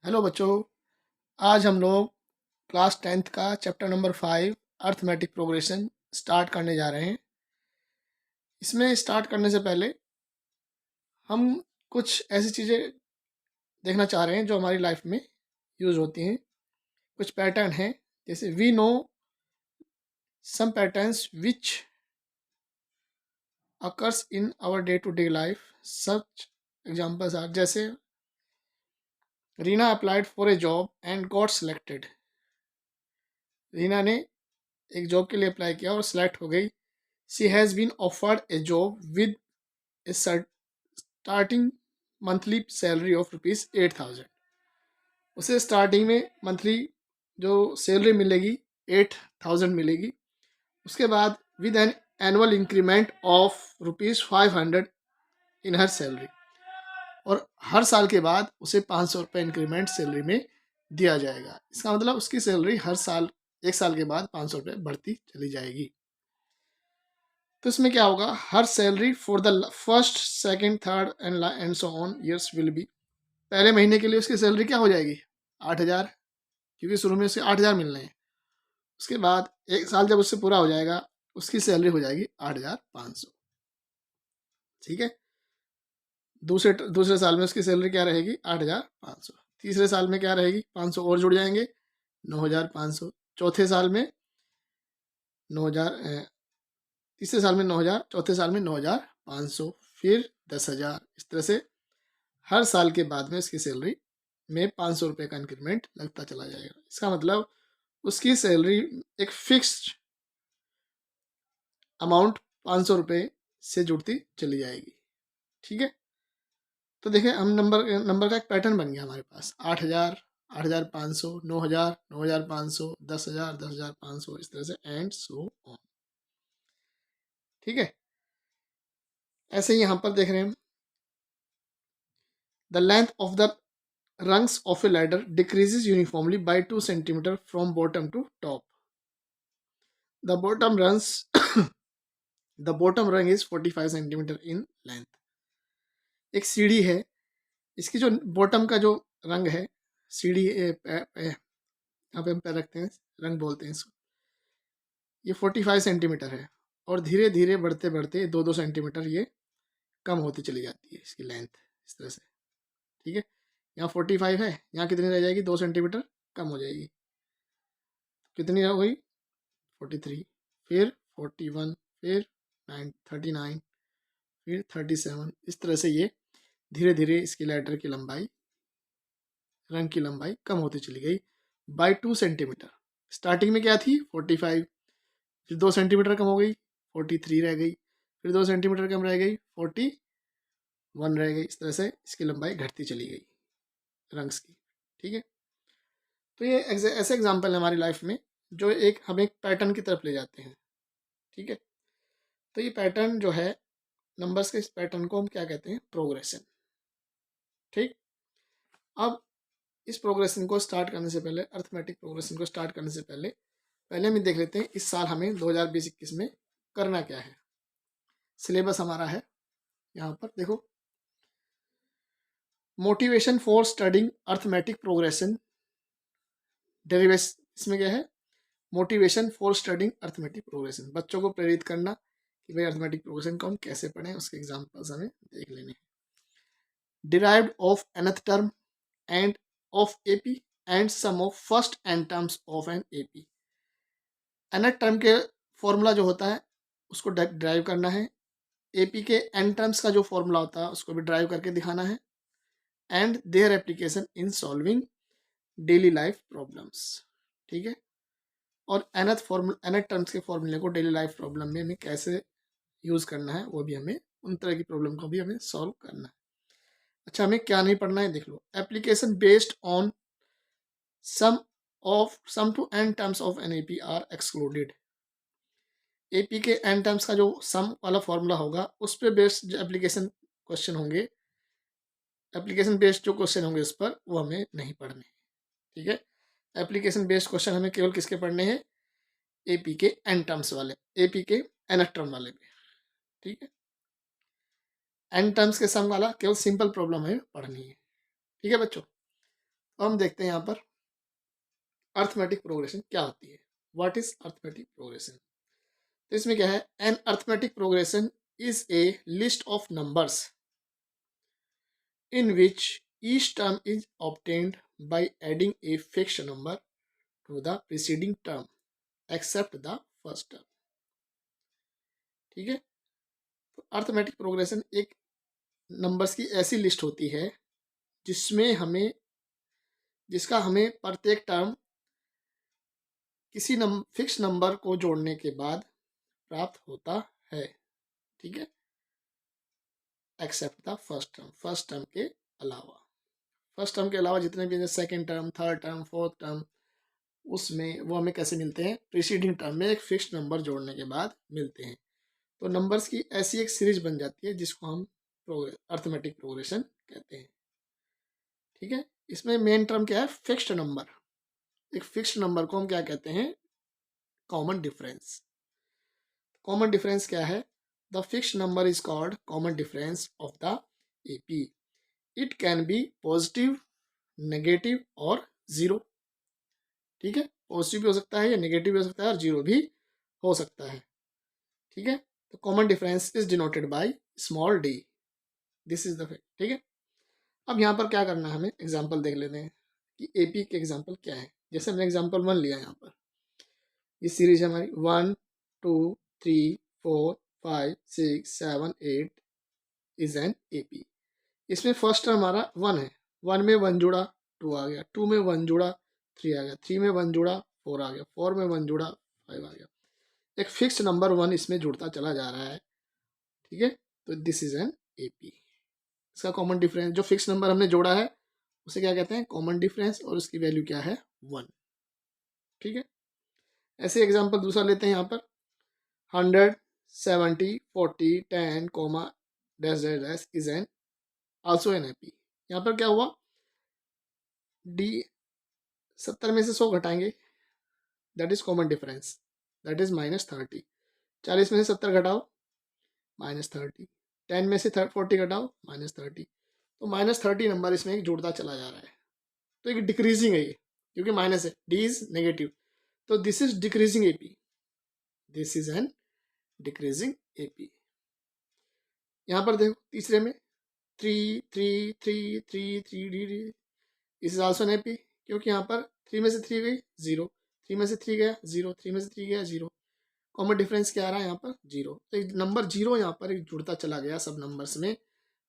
Hello बच्चों। आज हम लोग क्लास 10th का chapter number 5 arithmetic progression start करने जा रहे हैं। इसमें स्टार्ट करने से पहले हम कुछ ऐसी चीज़ें देखना चाह रहे हैं जो हमारी लाइफ में यूज़ होती हैं। कुछ पैटर्न हैं, जैसे we know some patterns which occurs in our day to day life. Such examples are, जैसे Reena applied for a job and got selected. Reena ने एक जॉब के लिए अप्लाई किया और सिलेक्ट हो गई। She has been offered a job with a starting monthly salary of ₹8,000। उसे स्टार्टिंग में मंथली जो सैलरी मिलेगी 8,000 मिलेगी। उसके बाद with an annual increment of ₹500 in her salary, और हर साल के बाद उसे ₹500 इंक्रीमेंट सैलरी में दिया जाएगा। इसका मतलब उसकी सैलरी हर साल, एक साल के बाद ₹500 बढ़ती चली जाएगी। तो इसमें क्या होगा, her salary for the first second third and so on years will be. पहले महीने के लिए उसकी सैलरी क्या हो जाएगी, 8,000, क्योंकि शुरू में उसे 8,000 मिलने हैं। उसके बाद एक साल जब उससे पूरा हो जाएगा, उसकी सैलरी हो जाएगी 8,500। ठीक है। दूसरे दूसरे साल में उसकी सैलरी क्या रहेगी, 8,500। तीसरे साल में क्या रहेगी, 500 और जुड़ जाएंगे, 9,500। चौथे साल में 9,000, तीसरे साल में 9,000, चौथे साल में 9,500, फिर 10,000। इस तरह से हर साल के बाद में इसकी सैलरी में ₹500 का इंक्रीमेंट लगता चला जाएगा। इसका मतलब उसकी सैलरी एक फिक्स्ड अमाउंट ₹500 से जुड़ती चली जाएगी। ठीक है। तो देखिए, हम नंबर का एक पैटर्न बन गया हमारे पास। 8,000, 8,500, 9,000, 9,500, 10,000, 10,500, इस तरह से एंड सो ऑन। ठीक है। ऐसे ही यहाँ पर देख रहे हैं, the length of the rungs of a ladder decreases uniformly by 2 centimeter from bottom to top. The bottom rungs the bottom rung is 45 centimeter in length. एक सीढ़ी है, इसकी जो बॉटम का जो रंग है, सीढ़ी यहाँ पे हम पैर रखते हैं, रंग बोलते हैं इसको, ये 45 सेंटीमीटर है, और धीरे धीरे बढ़ते बढ़ते 2-2 सेंटीमीटर ये कम होती चली जाती है इसकी लेंथ, इस तरह से। ठीक है। यहाँ 45 है, यहाँ कितनी रह जाएगी, 2 सेंटीमीटर कम हो जाएगी। कितनी हो गई, 43, फिर 41, फिर 39, फिर 37। इस तरह से ये धीरे धीरे इसकी लैडर की लंबाई, रंग की लंबाई कम होती चली गई बाय 2 सेंटीमीटर। स्टार्टिंग में क्या थी, 45, फिर 2 सेंटीमीटर कम हो गई, 43 रह गई, फिर 2 सेंटीमीटर कम रह गई, 41 रह गई। इस तरह से इसकी लंबाई घटती चली गई रंग्स की। ठीक है। तो ये ऐसे एग्जाम्पल है हमारी लाइफ में जो हमें एक पैटर्न की तरफ ले जाते हैं। ठीक है। तो ये पैटर्न जो है नंबर्स के, इस पैटर्न को हम क्या कहते हैं, प्रोग्रेशन। ठीक। अब इस प्रोग्रेशन को स्टार्ट करने से पहले, अर्थमेटिक प्रोग्रेशन को स्टार्ट करने से पहले हम ये देख लेते हैं इस साल हमें 2020-21 में करना क्या है। सिलेबस हमारा है यहाँ पर देखो, motivation for studying arithmetic progression derivation. इसमें क्या है, motivation for studying arithmetic progression, बच्चों को प्रेरित करना कि भाई अर्थमेटिक प्रोग्रेशन को हम कैसे पढ़ें, उसके एग्जाम्पल्स हमें देख लेने हैं। derived of nth term and of AP and sum of first n terms of an AP। nth term के फॉर्मूला जो होता है उसको ड्राइव करना है, AP के n टर्म्स का जो फॉर्मूला होता है उसको भी ड्राइव करके दिखाना है, and their application in solving daily life problems. ठीक है। और nth टर्म्स के फॉर्मूले को डेली लाइफ प्रॉब्लम में हमें कैसे यूज़ करना है, वो भी हमें, उन तरह की प्रॉब्लम को भी हमें सॉल्व करना है। अच्छा, हमें क्या नहीं पढ़ना है, देख लो। Application based on sum to n terms of n AP are excluded. AP के n टर्म्स का जो सम वाला फॉर्मूला होगा उस पे बेस्ड एप्लीकेशन क्वेश्चन होंगे, एप्लीकेशन बेस्ड जो क्वेश्चन होंगे उस पर, वो हमें नहीं पढ़ने। ठीक है। एप्लीकेशन बेस्ड क्वेश्चन हमें केवल किसके पढ़ने हैं, AP के n टर्म्स वाले, AP के nth टर्म वाले पे। ठीक है। n टर्म्स के सम वाला केवल सिंपल प्रॉब्लम हमें पढ़नी है। ठीक है बच्चों। अब हम देखते हैं यहाँ पर अर्थमेटिक प्रोग्रेशन क्या होती है। What is arithmetic progression? तो इसमें क्या है, an arithmetic progression is a list of numbers in which each term is obtained by adding a fixed number to the preceding term except the first term। ठीक है, तो arithmetic progression एक numbers की ऐसी लिस्ट होती है जिसमें हमें जिसका हमें प्रत्येक टर्म किसी फिक्स नंबर को जोड़ने के बाद प्राप्त होता है। ठीक है, एक्सेप्ट द फर्स्ट टर्म के अलावा। फर्स्ट टर्म के अलावा जितने भी second term, third term, fourth term, उसमें वो हमें कैसे मिलते हैं, प्रीसीडिंग टर्म में एक फिक्स्ड नंबर जोड़ने के बाद मिलते हैं। तो नंबर्स की ऐसी एक सीरीज बन जाती है जिसको हम अर्थमेटिक प्रोग्रेशन कहते हैं। ठीक है, इसमें मेन टर्म क्या है, फिक्स्ड नंबर। एक फिक्स्ड नंबर को हम क्या कहते हैं, कॉमन डिफरेंस। कॉमन डिफरेंस क्या है, the fixed number is called common difference of the AP. It can be positive, negative और जीरो। ठीक है, पॉजिटिव भी हो सकता है या नेगेटिव भी हो सकता है और जीरो भी हो सकता है। ठीक है, तो common difference is denoted by small D. This is the fact. ठीक है, अब यहाँ पर क्या करना है, हमें एग्जांपल देख लेते हैं कि एपी के एग्जांपल क्या है। जैसे हमने एग्जांपल 1 लिया, यहाँ पर ये सीरीज है हमारी 1 2 3 4 5 6 7 8 इज एन एपी। इसमें फर्स्ट टर्म हमारा 1 है, 1 में 1 जुड़ा 2 आ गया, 2 में 1 जुड़ा 3 आ गया, 3 में 1 जुड़ा 4 आ गया, 4 में 1 जुड़ा 5 आ गया। एक फिक्स नंबर 1 इसमें जुड़ता चला जा रहा है। ठीक है, तो दिस इज एन एपी। इसका कॉमन डिफरेंस, जो फिक्स नंबर हमने जोड़ा है उसे क्या कहते हैं, कॉमन डिफरेंस, और उसकी वैल्यू क्या है, 1। ठीक है, ऐसे एग्जांपल दूसरा लेते हैं यहाँ पर 100 70 40 10 comma dash dash dash is an also an AP. यहाँ पर क्या हुआ, डी 70 में से 100 घटाएंगे, that is common difference, that is -30। 40 में से 70 घटाओ, -30। 10 में से 40 घटाओ, -30। तो -30 नंबर इसमें एक जुड़ता चला जा रहा है। तो एक डिक्रीजिंग है ये, क्योंकि माइनस है, डी इज नेगेटिव, तो this is decreasing AP. This is an decreasing AP. यहाँ पर देखो तीसरे में 3 3 3 3 3 D, is also an AP, क्योंकि यहाँ पर 3 में से 3 गई 0, 3 में से 3 गया 0, 3 में से 3 गया 0। कॉमन डिफरेंस क्या आ रहा है यहाँ पर, 0। तो एक नंबर 0 यहाँ पर एक जुड़ता चला गया सब नंबर्स में,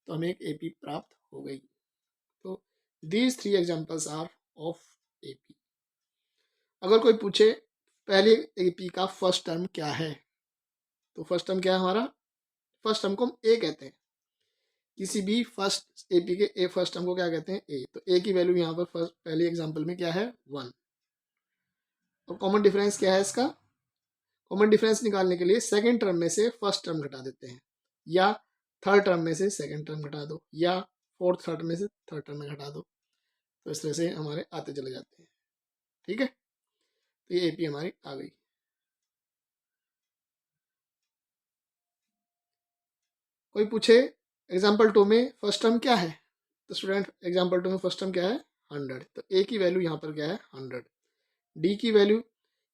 तो हमें एक एपी प्राप्त हो गई। तो these 3 examples are of AP. अगर कोई पूछे पहले एपी का फर्स्ट टर्म क्या है, तो फर्स्ट टर्म क्या है हमारा, फर्स्ट टर्म को हम ए कहते हैं। किसी भी फर्स्ट एपी के ए फर्स्ट टर्म को क्या कहते हैं, ए। तो ए की वैल्यू यहाँ पर फर्स्ट पहले एग्जांपल में क्या है, 1। और कॉमन डिफरेंस क्या है इसका, कॉमन डिफरेंस निकालने के लिए सेकंड टर्म में से फर्स्ट टर्म घटा देते हैं, या थर्ड टर्म में से सेकंड टर्म घटा दो, या फोर्थ थर्ड में से थर्ड टर्म में घटा दो। तो इस तरह से हमारे आते चले जाते हैं। ठीक है, तो ये एपी हमारी आ गई। कोई पूछे एग्जाम्पल 2 में फर्स्ट टर्म क्या है, तो स्टूडेंट एग्जाम्पल 2 में फर्स्ट टर्म क्या है, 100। तो ए की वैल्यू यहाँ पर क्या है, 100। डी की वैल्यू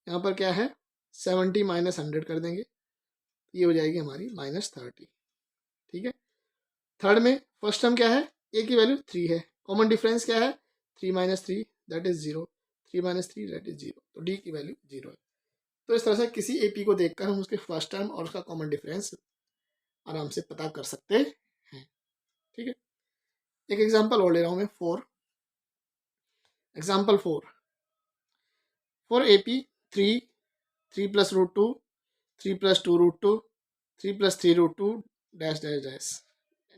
यहाँ पर क्या है, 70 माइनस 100 कर देंगे, ये हो जाएगी हमारी -30। ठीक है, थर्ड में फर्स्ट टर्म क्या है, ए की वैल्यू 3 है, कॉमन डिफरेंस क्या है, 3 minus 3 that is 0, 3 minus 3 that is 0। तो डी की वैल्यू 0 है। तो इस तरह से किसी एपी को देखकर हम उसके फर्स्ट टर्म और उसका कॉमन डिफरेंस आराम से पता कर सकते हैं। ठीक है, एक एग्जांपल और ले रहा हूं मैं 4। Example 4 for AP 3 3 plus root 2 3 plus 2 root 2 3 plus 3 root 2 dash dash dash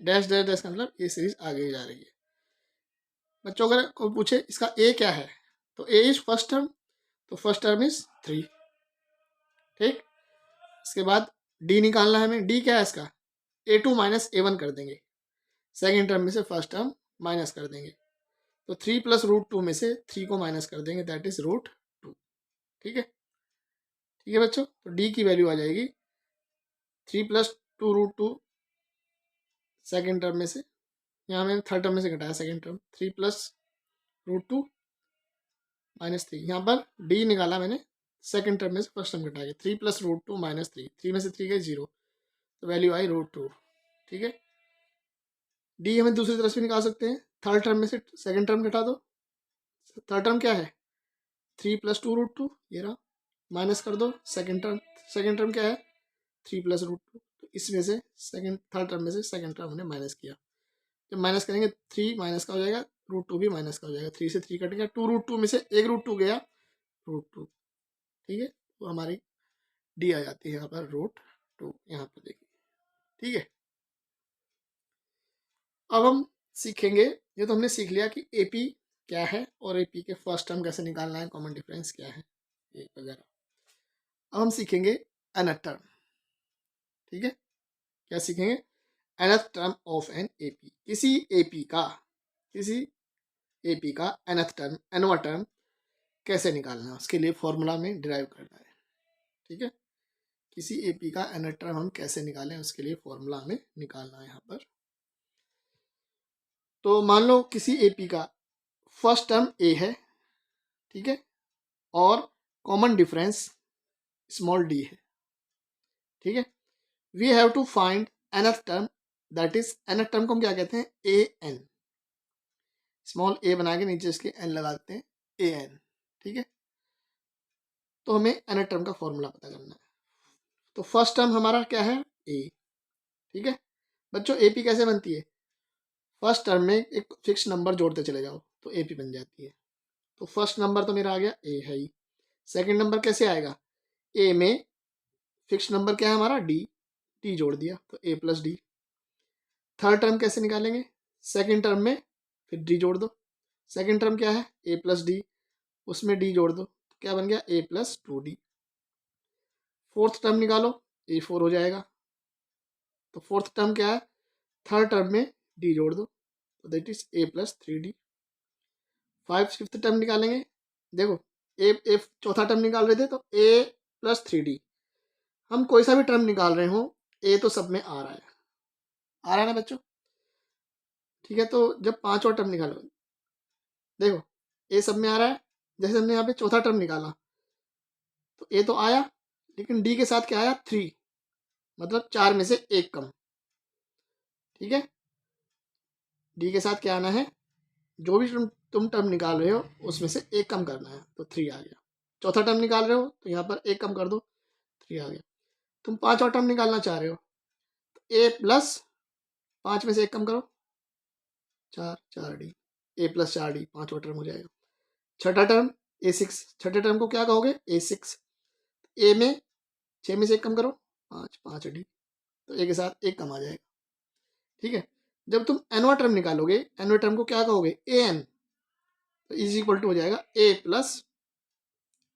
dash dash dash का मतलब ये सीरीज आगे जा रही है। बच्चों अगर कोई पूछे इसका ए क्या है, तो ए इज फर्स्ट टर्म, तो फर्स्ट टर्म इज 3। ठीक, इसके बाद डी निकालना है हमें, डी क्या है इसका, A2 माइनस A1 कर देंगे, सेकेंड टर्म में से फर्स्ट टर्म माइनस कर देंगे, तो 3 प्लस रूट 2 में से 3 को माइनस कर देंगे, दैट इज रूट 2। ठीक है, ठीक है बच्चों, तो डी की वैल्यू आ जाएगी 3 प्लस 2 रूट 2 सेकेंड टर्म में से, यहाँ मैंने थर्ड टर्म में से घटाया सेकेंड टर्म, 3 प्लस √2 -3। यहाँ पर डी निकाला मैंने सेकंड टर्म में से फर्स्ट टर्म घटा के, 3 + √2 - 3, 3 में से 3 गए 0, तो वैल्यू आई √2। ठीक है, डी हमें दूसरी तरफ से निकाल सकते हैं, थर्ड टर्म में से सेकंड टर्म घटा दो। थर्ड टर्म क्या है, 3 + 2 √2, ये रहा, माइनस कर दो सेकंड टर्म क्या है, 3 + √2, तो इसमें से थर्ड टर्म में से सेकंड टर्म हमने माइनस किया। जब माइनस करेंगे 3 माइनस का हो जाएगा, √2 भी माइनस का हो जाएगा, 3 से 3 कट गया, 2 √2 में से एक √2 गया, √2। ठीक है, तो हमारी डी आ जाती है यहाँ पर √2, यहाँ पर देखिए। ठीक है, अब हम सीखेंगे, ये तो हमने सीख लिया कि एपी क्या है और एपी के फर्स्ट टर्म कैसे निकालना है, कॉमन डिफरेंस क्या है, ये वगैरह। अब हम सीखेंगे nth टर्म। ठीक है, क्या सीखेंगे, nth term of an AP. किसी एपी का nth टर्म, nवा टर्म कैसे निकालना है, उसके लिए फॉर्मूला में डिराइव करना है। ठीक है, किसी एपी का nth टर्म हम कैसे निकालें, उसके लिए फॉर्मूला हमें निकालना है यहाँ पर। तो मान लो किसी एपी का फर्स्ट टर्म ए है, ठीक है, और कॉमन डिफरेंस स्मॉल डी है। ठीक है, we have to find nth term, that is nth term को हम क्या कहते हैं, ए एन, स्मॉल ए बना के नीचे इसके एन लगा देते हैं, ए एन। ठीक है, तो हमें nth टर्म का फॉर्मूला पता करना है। तो फर्स्ट टर्म हमारा क्या है, ए। ठीक है बच्चों, एपी कैसे बनती है, फर्स्ट टर्म में एक फिक्स नंबर जोड़ते चले जाओ तो एपी बन जाती है। तो फर्स्ट नंबर तो मेरा आ गया ए है ही, सेकंड नंबर कैसे आएगा, ए में फिक्स नंबर क्या है हमारा, डी, डी जोड़ दिया तो ए + डी। थर्ड टर्म कैसे निकालेंगे, सेकंड टर्म में फिर डी जोड़ दो, सेकंड टर्म क्या है, ए + डी, उसमें डी जोड़ दो, तो क्या बन गया, ए + 2d। फोर्थ टर्म निकालो, ए4 हो जाएगा, तो फोर्थ टर्म क्या है, थर्ड टर्म में डी जोड़ दो, तो that is a + 3d। Fifth term निकालेंगे, देखो ए चौथा टर्म निकाल रहे थे तो ए + 3d, हम कोई सा भी टर्म निकाल रहे हो, ए तो सब में आ रहा है ना बच्चों। ठीक है, तो जब पांचवा टर्म निकालो, देखो ए सब में आ रहा है, जैसे हमने यहाँ पे चौथा टर्म निकाला तो ए तो आया, लेकिन डी के साथ क्या आया, 3, मतलब 4 में से एक कम। ठीक है, डी के साथ क्या आना है, जो भी तुम टर्म निकाल रहे हो उसमें से एक कम करना है, तो 3 आ गया। चौथा टर्म निकाल रहे हो तो यहाँ पर एक कम कर दो, 3 आ गया। तुम पांचवा टर्म निकालना चाह रहे हो तो ए + 5 में से एक कम करो, 4d, ए + 4d, पांचवा टर्म हो जाएगा। छठा टर्म a6, छठे टर्म को क्या कहोगे, a6, ए में 6 में से एक कम करो, 5d, तो ए के साथ एक कम आ जाएगा। ठीक है, जब तुम nवा टर्म निकालोगे, nवे टर्म को क्या कहोगे, an, तो इज इक्वल टू हो जाएगा a +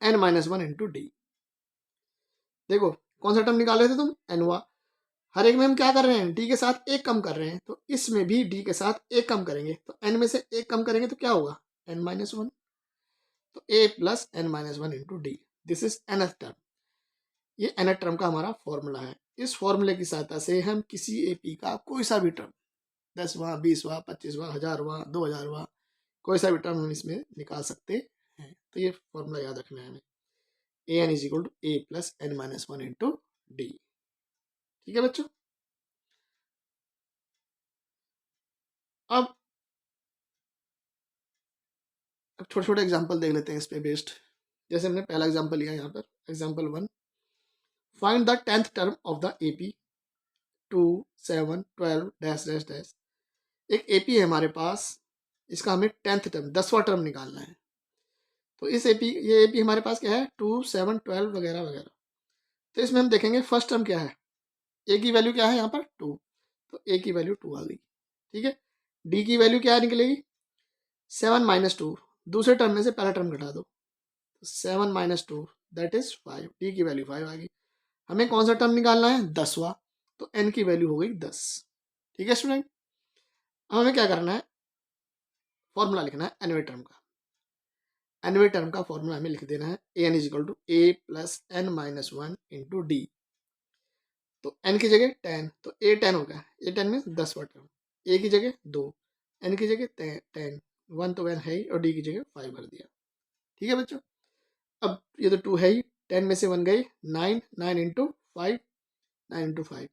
n - 1 × d। देखो कौन सा टर्म निकाल रहे थे तुम, nवा, हर एक में हम क्या कर रहे हैं, डी के साथ एक कम कर रहे हैं, तो इसमें भी डी के साथ एक कम करेंगे, तो n में से एक कम करेंगे तो क्या होगा, n - 1, तो a + n - 1 × d, this is nth term. ये nth टर्म का हमारा फॉर्मूला है। इस फॉर्मूले की सहायता से हम किसी एपी का कोई सा भी टर्म, 10वां 20वां 25वां 1000वां 2000वां, कोई सा भी टर्म हम इसमें निकाल सकते हैं। तो ये फॉर्मूला याद रखना है हमें, an = a + n - 1 × d। ठीक है बच्चों, अब छोटे छोटे एग्जाम्पल देख लेते हैं इस पे बेस्ड। जैसे हमने पहला एग्जाम्पल लिया यहाँ पर, example 1, find the 10th term of the AP 2 7 12 dash dash dash. एक एपी है हमारे पास, इसका हमें 10th टर्म, 10वां टर्म निकालना है। तो ये एपी हमारे पास क्या है, 2 7 12 वगैरह वगैरह। तो इसमें हम देखेंगे फर्स्ट टर्म क्या है, ए की वैल्यू क्या है यहाँ पर 2, तो ए की वैल्यू 2 आ गई। ठीक है, डी की वैल्यू क्या निकलेगी, 7 - 2, दूसरे टर्म में से पहला टर्म घटा दो, 7 - 2 दैट इज 5, डी की वैल्यू 5 आ गई। हमें कौन सा टर्म निकालना है, 10वां, तो एन की वैल्यू हो गई 10। ठीक है स्टूडेंट, अब हमें क्या करना है, फॉर्मूला लिखना है एनवे टर्म का। एनवे टर्म का फॉर्मूला हमें लिख देना है, an = a + n - 1 × d। तो n की जगह 10, तो a 10 हो गया, a 10 में 10वां टर्म, a की जगह 2, n की जगह 10, 1 तो 1 है ही और डी की जगह 5 भर दिया। ठीक है बच्चों, अब ये तो 2 है ही, 10 में से 1 गई, 9, 9 इंटू 5, 9 इंटू 5,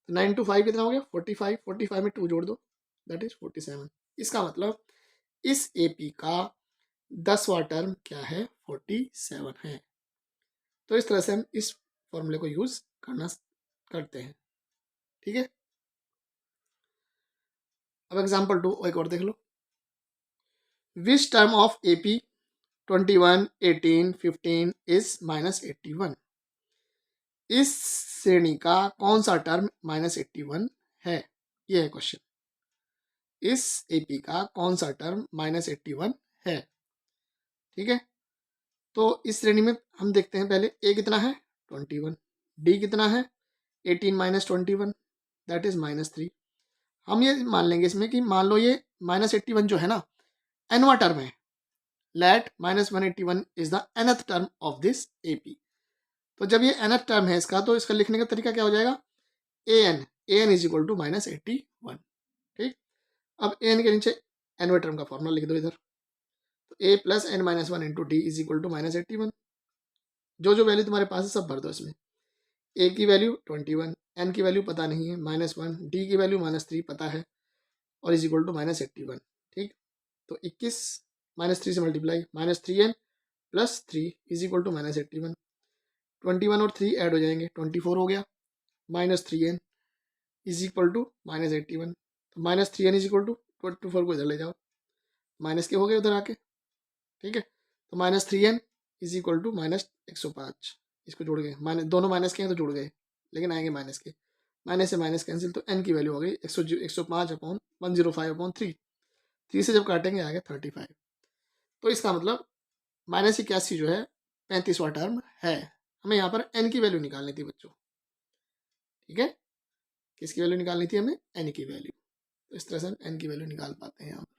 9 इंटू 5 कितना हो गया 45, 45 में 2 जोड़ दो, दैट इज 47। इसका मतलब इस एपी का 10वां टर्म क्या है 47 है। तो इस तरह से हम इस फॉर्मूले को यूज करते हैं। ठीक है, अब एग्जांपल 2 एक और देख लो। Which term of AP 21, 18, 15 is -81। इस श्रेणी का कौन सा टर्म -81 है, ये है क्वेश्चन। इस एपी का कौन सा टर्म -81 है। ठीक है, तो इस श्रेणी में हम देखते हैं पहले ए कितना है 21, डी कितना है 18 माइनस 21, दैट इज -3। हम ये मान लेंगे इसमें कि मान लो ये -81 जो है ना एनवा टर्म है, let -181 is the nth term of this AP. तो जब ये nth टर्म है इसका, तो इसका लिखने का तरीका क्या हो जाएगा, an इज इक्वल टू -81। ठीक, अब an के नीचे nवे टर्म का फॉर्मूला लिख दो इधर, तो a plus n minus 1 into d is equal to -81। जो जो वैल्यू तुम्हारे पास है सब भर दो इसमें। a की वैल्यू 21, n की वैल्यू पता नहीं है -1, d की वैल्यू -3 पता है और इज इक्वल टू -81। ठीक, तो 21 -3 से multiply, -3n plus 3 is equal to -81। 21 और 3 ऐड हो जाएंगे, 24 हो गया, -3n इज इक्वल टू -81। तो -3n इज इक्वल टू 24 को इधर ले जाओ, माइनस के हो गए उधर आके। ठीक है, तो -3n इज इक्वल टू -105, इसको जोड़ गए, माइनस दोनों माइनस के हैं तो जुड़ गए, लेकिन आएंगे माइनस के, माइनस से माइनस कैंसिल, तो n की वैल्यू हो गई 105 अपॉन 105/3, 3 से जब काटेंगे आएगा 35। तो इसका मतलब -81 जो है 35वां टर्म है। हमें यहाँ पर n की वैल्यू निकालनी थी बच्चों। ठीक है, किसकी वैल्यू निकालनी थी हमें, n की वैल्यू। तो इस तरह से हम n की वैल्यू निकाल पाते हैं यहाँ पर।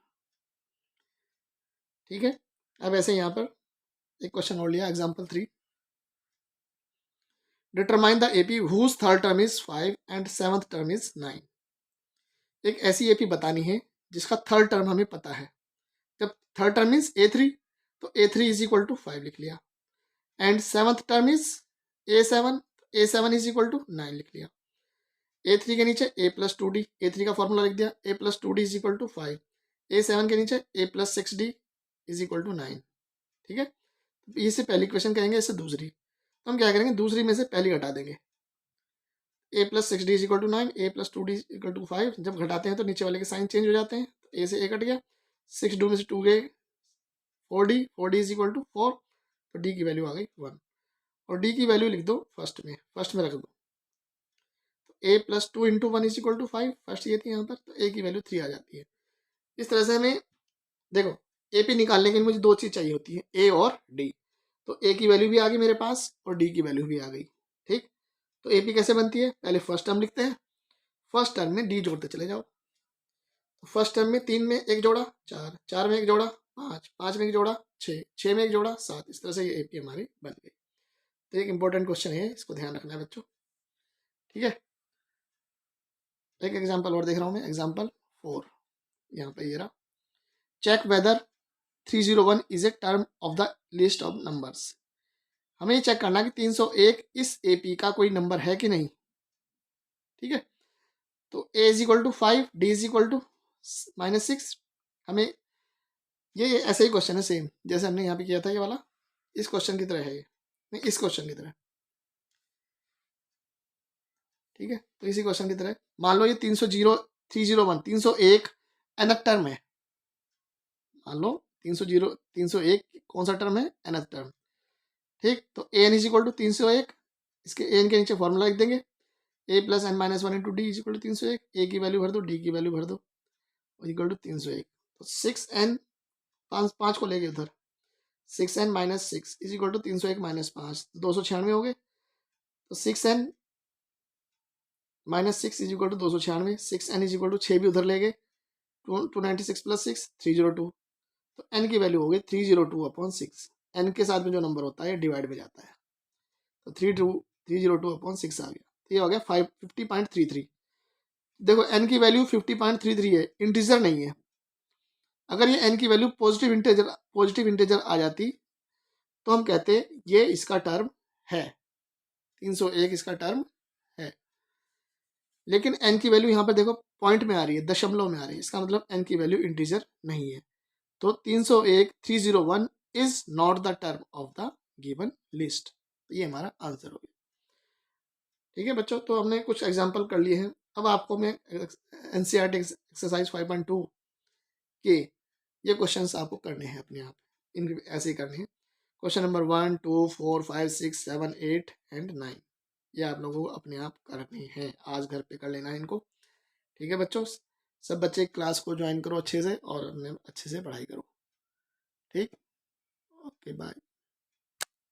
ठीक है, अब ऐसे यहाँ पर एक क्वेश्चन और लिया, example 3। Determine the AP whose third term is 5 and seventh term is 9। एक ऐसी एपी बतानी है जिसका थर्ड टर्म हमें पता है। जब थर्ड टर्म इज A3, तो A3 इज इक्वल टू 5 लिख लिया, and seventh term is A7, A7 is equal to 9 लिख लिया। A3 के नीचे a प्लस 2d, A3 का फॉर्मूला लिख दिया, a plus 2d is equal to 5। A7 के नीचे a plus 6d is equal to 9। ठीक है, इससे पहली क्वेश्चन कहेंगे, इससे दूसरी। तो हम क्या करेंगे, दूसरी में से पहली घटा देंगे, a plus 6d is equal to 9, a plus 2d is equal to 5। जब घटाते हैं तो नीचे वाले के साइन चेंज हो जाते हैं, तो a से a कट गया, 6 2 में से 2 गए, 4d, 4d is equal to 4, तो d की वैल्यू आ गई 1। और d की वैल्यू लिख दो फर्स्ट में रख दो, a plus 2 into 1 is equal to 5, first ये थी यहाँ पर, तो a की वैल्यू 3 आ जाती है। इस तरह से हमें देखो ए पी निकालने के लिए मुझे दो चीज़ चाहिए होती है, ए और डी। तो ए की वैल्यू भी आ गई मेरे पास और डी की वैल्यू भी आ गई। ठीक, तो ए पी कैसे बनती है, पहले फर्स्ट टर्म लिखते हैं, फर्स्ट टर्म में डी जोड़ते चले जाओ। फर्स्ट टर्म में 3 में एक जोड़ा 4, 4 में एक जोड़ा 5, 5 में एक जोड़ा 6, 6 में एक जोड़ा 7। इस तरह से ये ए पी हमारी बन गई। तो एक इंपॉर्टेंट क्वेश्चन है, इसको ध्यान रखना है बच्चों। ठीक है, एक एग्जाम्पल और देख रहा हूँ मैं, एग्जाम्पल 4 यहाँ पे ये रहा। Check whether 301 is a term of the list of numbers. हमें ये चेक करना कि 301 इस एपी का कोई नंबर है कि नहीं। ठीक है, तो a is equal to 5, d is equal to -6। हमें ये ऐसे ही क्वेश्चन है, सेम जैसे हमने यहाँ पे किया था ये वाला, इस क्वेश्चन की तरह है ये, नहीं इस क्वेश्चन की तरह। ठीक है, तो इसी क्वेश्चन की तरह मान लो ये 301 nth टर्म है। मान लो 301 कौन सा टर्म है, nth टर्म। ठीक, तो an इज इक्वल टू 301, इसके an के नीचे फॉर्मूला लिख देंगे, a plus n minus 1 into d is equal to 301। a की वैल्यू भर दो, d की वैल्यू भर दो, इक्वल टू 301। तो 6n, 5 को लेके उधर, 6n minus 6 is equal to 301 minus 5, 296 हो गए। तो 6n minus 6 is equal to 296, 6n is equal to 6 भी उधर ले गए, 296 प्लस 6 302। तो n की वैल्यू हो गई 302/6। n के साथ में जो नंबर होता है डिवाइड में जाता है, तो 302/6 आ गया। तो ये हो गया 50.33। देखो n की वैल्यू 50.33 है, इंटीजर नहीं है। अगर ये n की वैल्यू पॉजिटिव इंटेजर आ जाती तो हम कहते ये इसका टर्म है, 301 इसका टर्म है। लेकिन n की वैल्यू यहाँ पर देखो पॉइंट में आ रही है, दशमलव में आ रही है, इसका मतलब n की वैल्यू इंटीजर नहीं है। तो 301 301 is not the term of the given list. ये हमारा आंसर हो गया। ठीक है बच्चों, तो हमने कुछ एग्जाम्पल कर लिए हैं। अब आपको मैं एनसीईआरटी एक्सरसाइज 5.2 के ये क्वेश्चंस आपको करने हैं अपने आप, इन ऐसे ही करने हैं। क्वेश्चन नंबर 1 2 4 5 6 7 8 एंड 9, ये आप लोगों को अपने आप करने हैं, आज घर पे कर लेना है इनको। ठीक है बच्चों, सब बच्चे क्लास को ज्वाइन करो अच्छे से और अपने अच्छे से पढ़ाई करो। ठीक, ओके बाय।